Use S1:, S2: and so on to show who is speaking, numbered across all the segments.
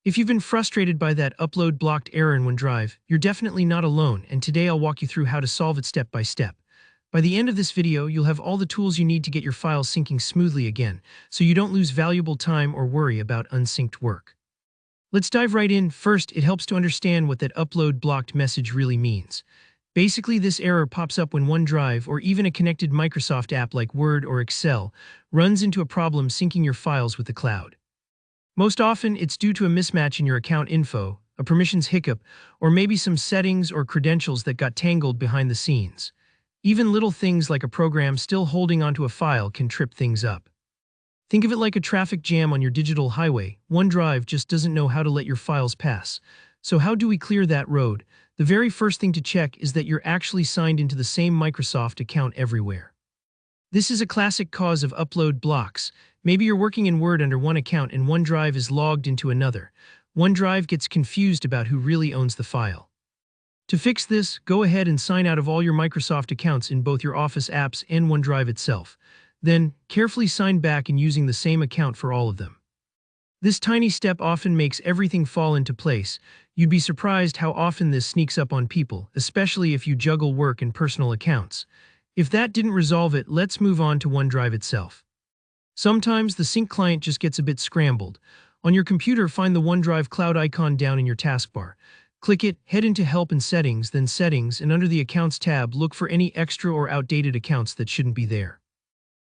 S1: If you've been frustrated by that upload blocked error in OneDrive, you're definitely not alone, and today I'll walk you through how to solve it step by step. By the end of this video, you'll have all the tools you need to get your files syncing smoothly again, so you don't lose valuable time or worry about unsynced work. Let's dive right in. First, it helps to understand what that upload blocked message really means. Basically, this error pops up when OneDrive or even a connected Microsoft app like Word or Excel runs into a problem syncing your files with the cloud. Most often, it's due to a mismatch in your account info, a permissions hiccup, or maybe some settings or credentials that got tangled behind the scenes. Even little things like a program still holding onto a file can trip things up. Think of it like a traffic jam on your digital highway. OneDrive just doesn't know how to let your files pass. So how do we clear that road? The very first thing to check is that you're actually signed into the same Microsoft account everywhere. This is a classic cause of upload blocks. Maybe you're working in Word under one account and OneDrive is logged into another. OneDrive gets confused about who really owns the file. To fix this, go ahead and sign out of all your Microsoft accounts in both your Office apps and OneDrive itself. Then, carefully sign back in using the same account for all of them. This tiny step often makes everything fall into place. You'd be surprised how often this sneaks up on people, especially if you juggle work and personal accounts. If that didn't resolve it, let's move on to OneDrive itself. Sometimes the sync client just gets a bit scrambled. On your computer, find the OneDrive cloud icon down in your taskbar. Click it, head into Help and Settings, then Settings, and under the Accounts tab, look for any extra or outdated accounts that shouldn't be there.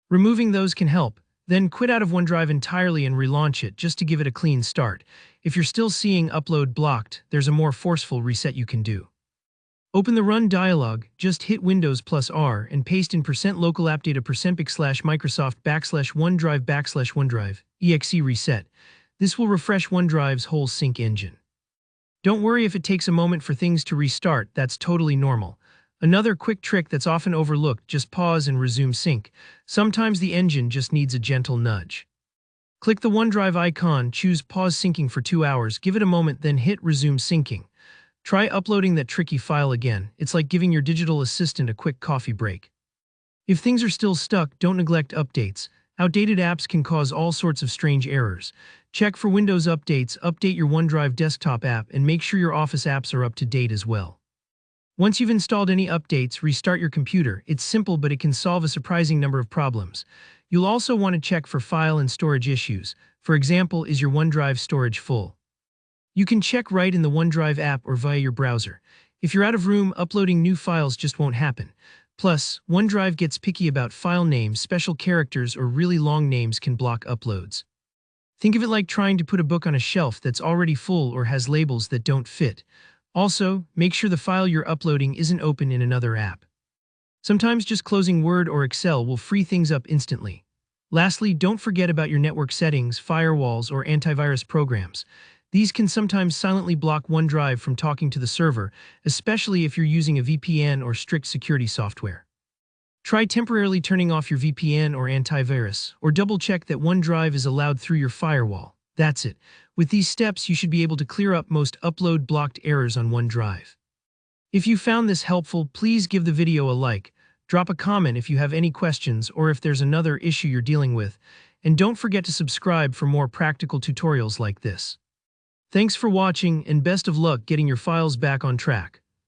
S1: Removing those can help. Then quit out of OneDrive entirely and relaunch it just to give it a clean start. If you're still seeing upload blocked, there's a more forceful reset you can do. Open the Run dialog, just hit Windows plus R and paste in %localappdata %pic/Microsoft /OneDrive/OneDrive exe reset. This will refresh OneDrive's whole sync engine. Don't worry if it takes a moment for things to restart, that's totally normal. Another quick trick that's often overlooked, just pause and resume sync. Sometimes the engine just needs a gentle nudge. Click the OneDrive icon, choose Pause Syncing for 2 hours, give it a moment, then hit Resume Syncing. Try uploading that tricky file again. It's like giving your digital assistant a quick coffee break. If things are still stuck, don't neglect updates. Outdated apps can cause all sorts of strange errors. Check for Windows updates, update your OneDrive Desktop app, and make sure your Office apps are up to date as well. Once you've installed any updates, restart your computer. It's simple, but it can solve a surprising number of problems. You'll also want to check for file and storage issues. For example, is your OneDrive storage full? You can check right in the OneDrive app or via your browser. If you're out of room, uploading new files just won't happen. Plus, OneDrive gets picky about file names, special characters, or really long names can block uploads. Think of it like trying to put a book on a shelf that's already full or has labels that don't fit. Also, make sure the file you're uploading isn't open in another app. Sometimes just closing Word or Excel will free things up instantly. Lastly, don't forget about your network settings, firewalls, or antivirus programs. These can sometimes silently block OneDrive from talking to the server, especially if you're using a VPN or strict security software. Try temporarily turning off your VPN or antivirus, or double-check that OneDrive is allowed through your firewall. That's it. With these steps, you should be able to clear up most upload blocked errors on OneDrive. If you found this helpful, please give the video a like, drop a comment if you have any questions or if there's another issue you're dealing with, and don't forget to subscribe for more practical tutorials like this. Thanks for watching and best of luck getting your files back on track.